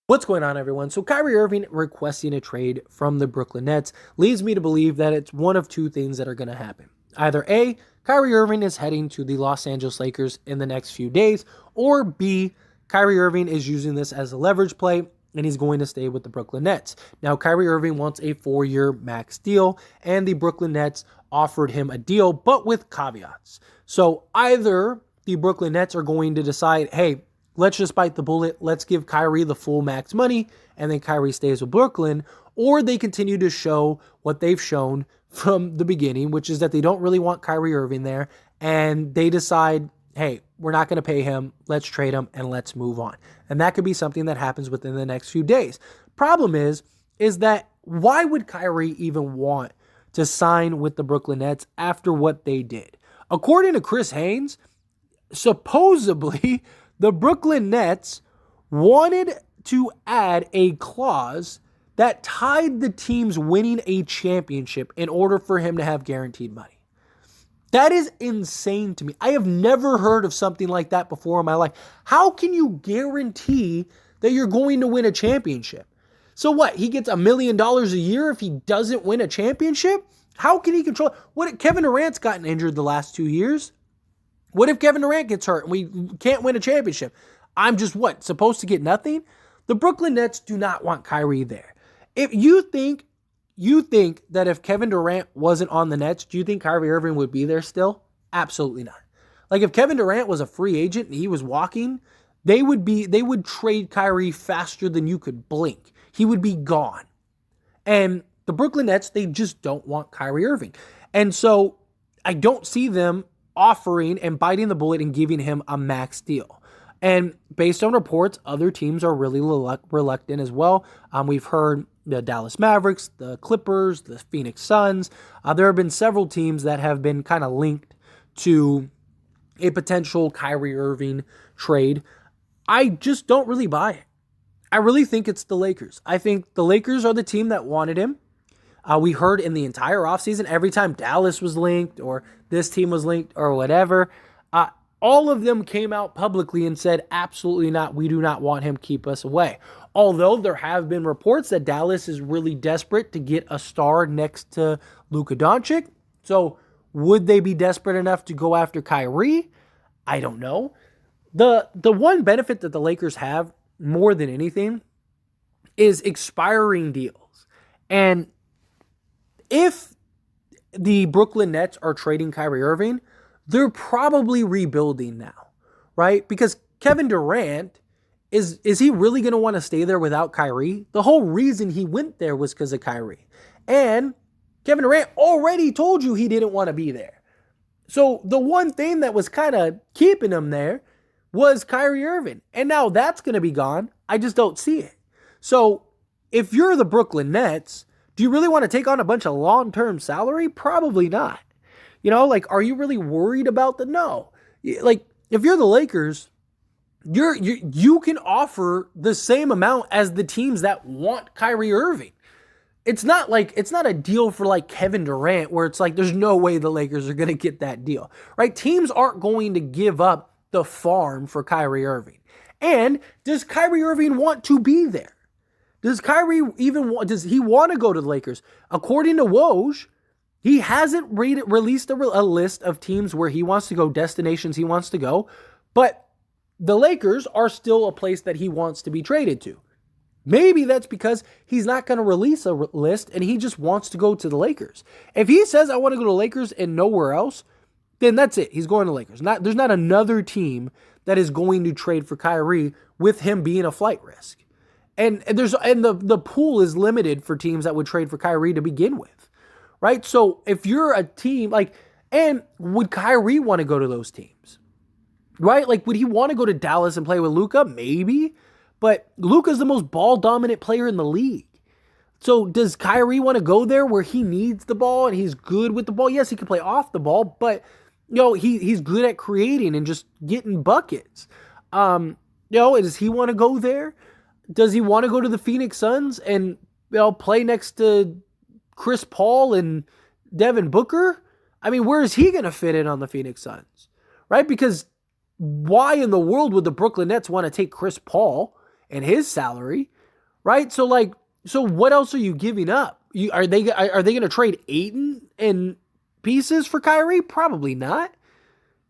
What's going on, everyone? So Kyrie Irving requesting a trade from the Brooklyn Nets leads me to believe that it's one of two things that are going to happen. Either A, Kyrie Irving is heading to the Los Angeles Lakers in the next few days, or B, Kyrie Irving is using this as a leverage play and he's going to stay with the Brooklyn Nets. Now, Kyrie Irving wants a 4-year max deal, and the Brooklyn Nets offered him a deal, but with caveats. So either the Brooklyn Nets are going to decide, hey, let's just bite the bullet. Let's give Kyrie the full max money, and then Kyrie stays with Brooklyn. Or they continue to show what they've shown from the beginning, which is that they don't really want Kyrie Irving there, and they decide, hey, we're not going to pay him. Let's trade him, and let's move on. And that could be something that happens within the next few days. Problem is that why would Kyrie even want to sign with the Brooklyn Nets after what they did? According to Chris Haynes, supposedly the Brooklyn Nets wanted to add a clause that tied the teams winning a championship in order for him to have guaranteed money. That is insane to me. I have never heard of something like that before in my life. How can you guarantee that you're going to win a championship? So what? He gets $1 million a year if he doesn't win a championship? How can he control? What if Kevin Durant's gotten injured the last 2 years? What if Kevin Durant gets hurt and we can't win a championship? I'm just supposed to get nothing? The Brooklyn Nets do not want Kyrie there. If you think that if Kevin Durant wasn't on the Nets, do you think Kyrie Irving would be there still? Absolutely not. Like if Kevin Durant was a free agent and he was walking, they would trade Kyrie faster than you could blink. He would be gone. And the Brooklyn Nets, they just don't want Kyrie Irving. And so I don't see them offering and biting the bullet and giving him a max deal. And based on reports, other teams are really reluctant as well. We've heard the Dallas Mavericks, the Clippers, the Phoenix Suns. There have been several teams that have been kind of linked to a potential Kyrie Irving trade. I just don't really buy it. I really think it's the Lakers. I think the Lakers are the team that wanted him. We heard in the entire offseason, every time Dallas was linked or this team was linked or whatever, all of them came out publicly and said, absolutely not, we do not want him, keep us away. Although there have been reports that Dallas is really desperate to get a star next to Luka Doncic. So would they be desperate enough to go after Kyrie? I don't know. The one benefit that the Lakers have more than anything is expiring deals. And if the Brooklyn Nets are trading Kyrie Irving, they're probably rebuilding now, right? Because Kevin Durant, is he really going to want to stay there without Kyrie? The whole reason he went there was because of Kyrie. And Kevin Durant already told you he didn't want to be there. So the one thing that was kind of keeping him there was Kyrie Irving. And now that's going to be gone. I just don't see it. So if you're the Brooklyn Nets, do you really want to take on a bunch of long-term salary? Probably not. Are you really worried about the no? Like, if you're the Lakers, you can offer the same amount as the teams that want Kyrie Irving. It's not a deal for like Kevin Durant where it's like there's no way the Lakers are going to get that deal, right? Teams aren't going to give up the farm for Kyrie Irving. And does Kyrie Irving want to be there? Does he want to go to the Lakers? According to Woj, he hasn't released a list of teams where he wants to go, destinations he wants to go, but the Lakers are still a place that he wants to be traded to. Maybe that's because he's not going to release a list and he just wants to go to the Lakers. If he says, I want to go to Lakers and nowhere else, then that's it. He's going to Lakers. There's not another team that is going to trade for Kyrie with him being a flight risk. And the pool is limited for teams that would trade for Kyrie to begin with. Right? So if you're a team and would Kyrie want to go to those teams? Right? Like, would he want to go to Dallas and play with Luka? Maybe. But Luka's the most ball dominant player in the league. So does Kyrie want to go there where he needs the ball and he's good with the ball? Yes, he can play off the ball, but he's good at creating and just getting buckets. Does he want to go there? Does he want to go to the Phoenix Suns and play next to Chris Paul and Devin Booker? I mean, where is he going to fit in on the Phoenix Suns? Right? Because why in the world would the Brooklyn Nets want to take Chris Paul and his salary, right? So what else are you giving up? Are they going to trade Ayton in pieces for Kyrie? Probably not.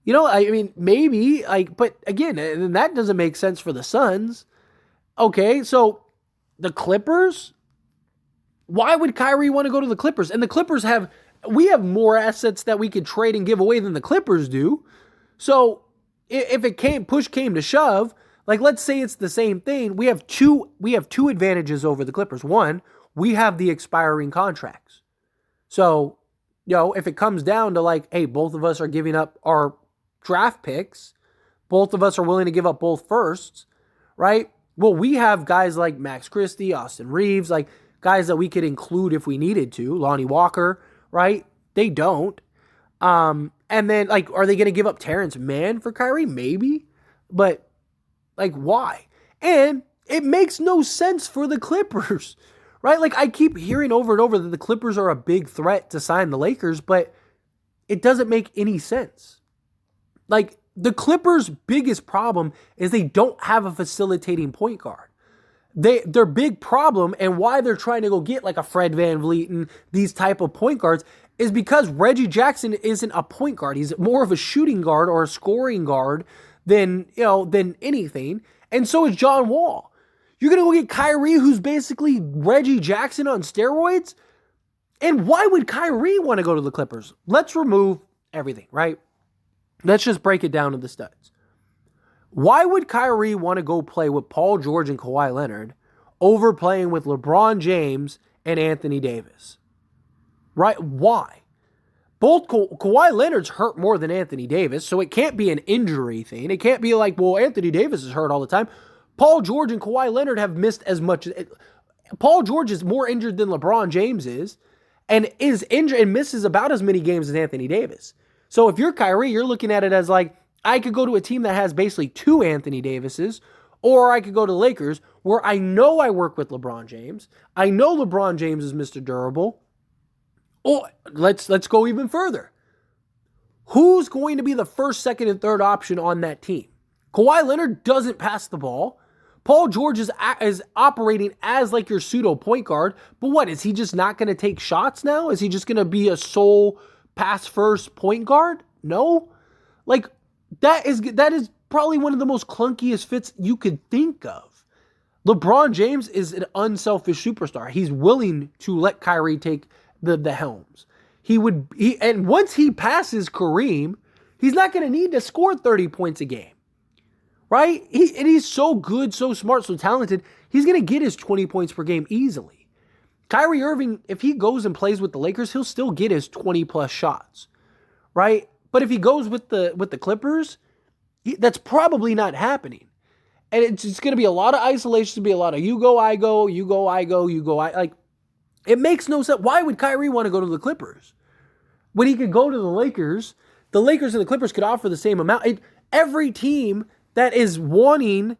I mean, maybe, but again, and that doesn't make sense for the Suns. Okay, so the Clippers, why would Kyrie want to go to the Clippers? And the Clippers we have more assets that we could trade and give away than the Clippers do. So if push came to shove, let's say it's the same thing, we have two advantages over the Clippers. One, we have the expiring contracts. So, if it comes down to hey, both of us are giving up our draft picks, both of us are willing to give up both firsts, right? Well, we have guys like Max Christie, Austin Reeves, guys that we could include if we needed to, Lonnie Walker, right? They don't. And then, are they going to give up Terrence Mann for Kyrie? Maybe. But, why? And it makes no sense for the Clippers, right? I keep hearing over and over that the Clippers are a big threat to sign the Lakers, but it doesn't make any sense. The Clippers' biggest problem is they don't have a facilitating point guard. Their big problem and why they're trying to go get a Fred VanVleet and these type of point guards is because Reggie Jackson isn't a point guard. He's more of a shooting guard or a scoring guard than anything. And so is John Wall. You're going to go get Kyrie, who's basically Reggie Jackson on steroids? And why would Kyrie want to go to the Clippers? Let's remove everything, right? Let's just break it down to the studs. Why would Kyrie want to go play with Paul George and Kawhi Leonard over playing with LeBron James and Anthony Davis? Right? Why? Both Kawhi Leonard's hurt more than Anthony Davis, so it can't be an injury thing. It can't be Anthony Davis is hurt all the time. Paul George and Kawhi Leonard have missed as much. Paul George is more injured than LeBron James is, and is injured and misses about as many games as Anthony Davis. So if you're Kyrie, you're looking at it as I could go to a team that has basically two Anthony Davises, or I could go to the Lakers where I know I work with LeBron James. I know LeBron James is Mr. Durable. Oh, let's go even further. Who's going to be the first, second, and third option on that team? Kawhi Leonard doesn't pass the ball. Paul George is operating as your pseudo point guard, but what, is he just not going to take shots now? Is he just going to be a sole pass first point guard? No. That is probably one of the most clunkiest fits you could think of. LeBron James is an unselfish superstar. He's willing to let Kyrie take the helms. And once he passes Kareem, he's not going to need to score 30 points a game. Right? He's so good, so smart, so talented, he's going to get his 20 points per game easily. Kyrie Irving, if he goes and plays with the Lakers, he'll still get his 20-plus shots. Right? But if he goes with the Clippers, that's probably not happening. And it's going to be a lot of isolation. It's going to be a lot of you go, I go, you go, I go, you go, I. It makes no sense. Why would Kyrie want to go to the Clippers? When he could go to the Lakers and the Clippers could offer the same amount. Every team that is wanting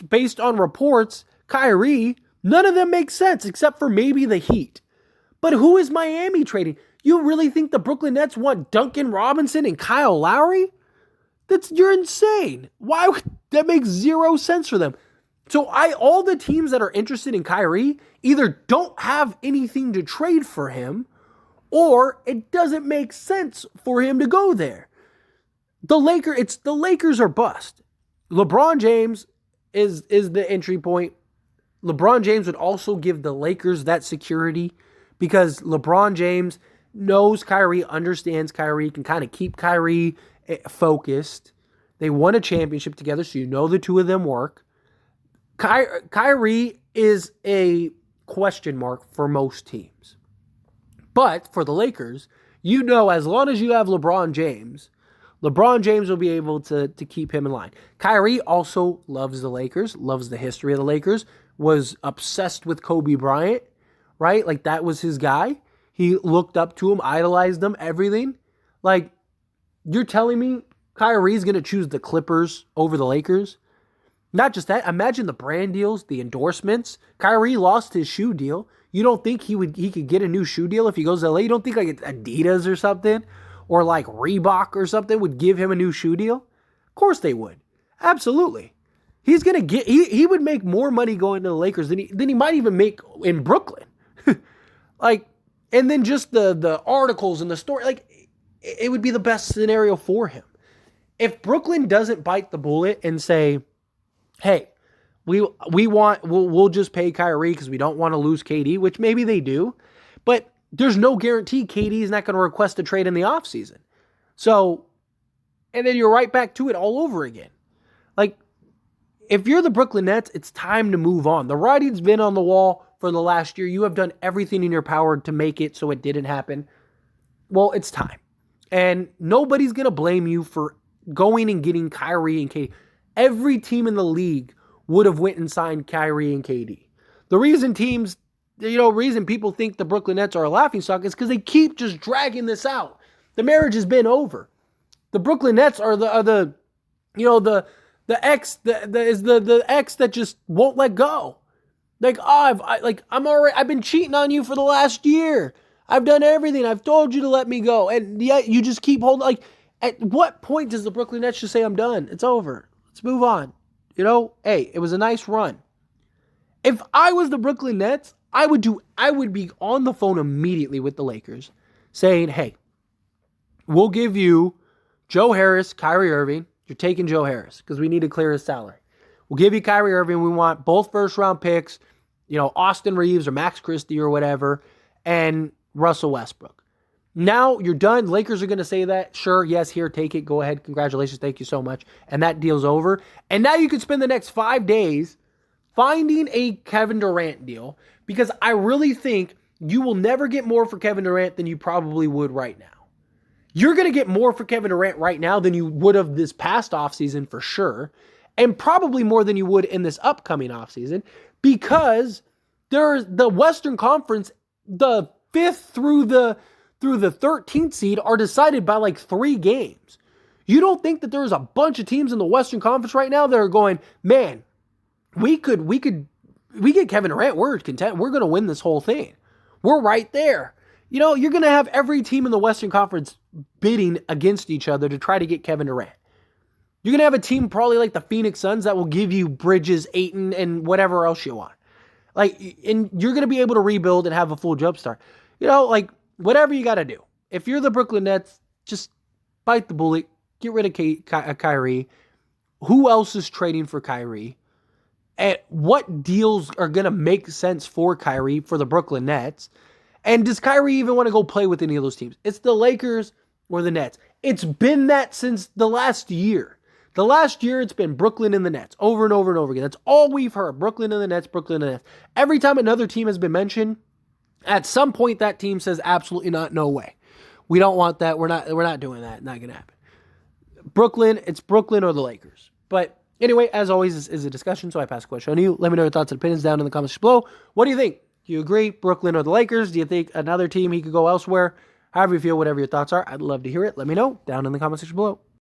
based on reports, Kyrie, none of them make sense except for maybe the Heat. But who is Miami trading? You really think the Brooklyn Nets want Duncan Robinson and Kyle Lowry? You're insane. Why would that make zero sense for them? So all the teams that are interested in Kyrie either don't have anything to trade for him, or it doesn't make sense for him to go there. The Lakers are bust. LeBron James is the entry point. LeBron James would also give the Lakers that security because LeBron James knows Kyrie, understands Kyrie, can kind of keep Kyrie focused. They won a championship together, so the two of them work. Kyrie is a question mark for most teams. But for the Lakers, as long as you have LeBron James will be able to keep him in line. Kyrie also loves the Lakers, loves the history of the Lakers, was obsessed with Kobe Bryant, right? That was his guy. He looked up to him, idolized him, everything. You're telling me Kyrie's going to choose the Clippers over the Lakers? Not just that, imagine the brand deals, the endorsements. Kyrie lost his shoe deal. You don't think he could get a new shoe deal if he goes to LA? You don't think Adidas or something or Reebok or something would give him a new shoe deal? Of course they would. Absolutely. he's gonna get he would make more money going to the Lakers than he might even make in Brooklyn. Like, and then just the articles and the story, like, it would be the best scenario for him. If Brooklyn doesn't bite the bullet and say, hey, we'll just pay Kyrie because we don't want to lose KD, which maybe they do, but there's no guarantee KD is not going to request a trade in the offseason. So, and then you're right back to it all over again. Like, if you're the Brooklyn Nets, it's time to move on. The writing's been on the wall for the last year. You have done everything in your power to make it so it didn't happen. Well, it's time. And nobody's going to blame you for going and getting Kyrie and KD. Every team in the league would have went and signed Kyrie and KD. The reason reason people think the Brooklyn Nets are a laughingstock is because they keep just dragging this out. The marriage has been over. The Brooklyn Nets are the ex that just won't let go. Like, I've been cheating on you for the last year. I've done everything. I've told you to let me go. And yet you just keep holding. Like, at what point does the Brooklyn Nets just say, I'm done? It's over. Let's move on. Hey, it was a nice run. If I was the Brooklyn Nets, I would be on the phone immediately with the Lakers saying, hey, we'll give you Joe Harris, Kyrie Irving. You're taking Joe Harris because we need to clear his salary. We'll give you Kyrie Irving. We want both first-round picks, Austin Reeves or Max Christie or whatever, and Russell Westbrook. Now you're done. Lakers are going to say that. Sure, yes, here, take it. Go ahead. Congratulations. Thank you so much. And that deal's over. And now you could spend the next 5 days finding a Kevin Durant deal because I really think you will never get more for Kevin Durant than you probably would right now. You're going to get more for Kevin Durant right now than you would have this past offseason for sure, and probably more than you would in this upcoming offseason because there's the Western Conference, the 5th through the 13th seed are decided by like 3 games. You don't think that there's a bunch of teams in the Western Conference right now that are going, man, we get Kevin Durant, we're content. We're going to win this whole thing. We're right there. You're going to have every team in the Western Conference bidding against each other to try to get Kevin Durant. You're going to have a team probably like the Phoenix Suns that will give you Bridges, Ayton, and whatever else you want. And you're going to be able to rebuild and have a full jumpstart. Whatever you got to do. If you're the Brooklyn Nets, just bite the bullet, get rid of Kyrie. Who else is trading for Kyrie? And what deals are going to make sense for Kyrie for the Brooklyn Nets? And does Kyrie even want to go play with any of those teams? It's the Lakers or the Nets. It's been that since the last year. The last year, it's been Brooklyn and the Nets over and over and over again. That's all we've heard. Brooklyn and the Nets, Brooklyn and the Nets. Every time another team has been mentioned, at some point that team says absolutely not, no way. We don't want that. We're not doing that. Not going to happen. Brooklyn, it's Brooklyn or the Lakers. But anyway, as always, this is a discussion, so I pass the question on to you. Let me know your thoughts and opinions down in the comments below. What do you think? Do you agree, Brooklyn or the Lakers? Do you think another team he could go elsewhere? However you feel, whatever your thoughts are, I'd love to hear it. Let me know down in the comment section below.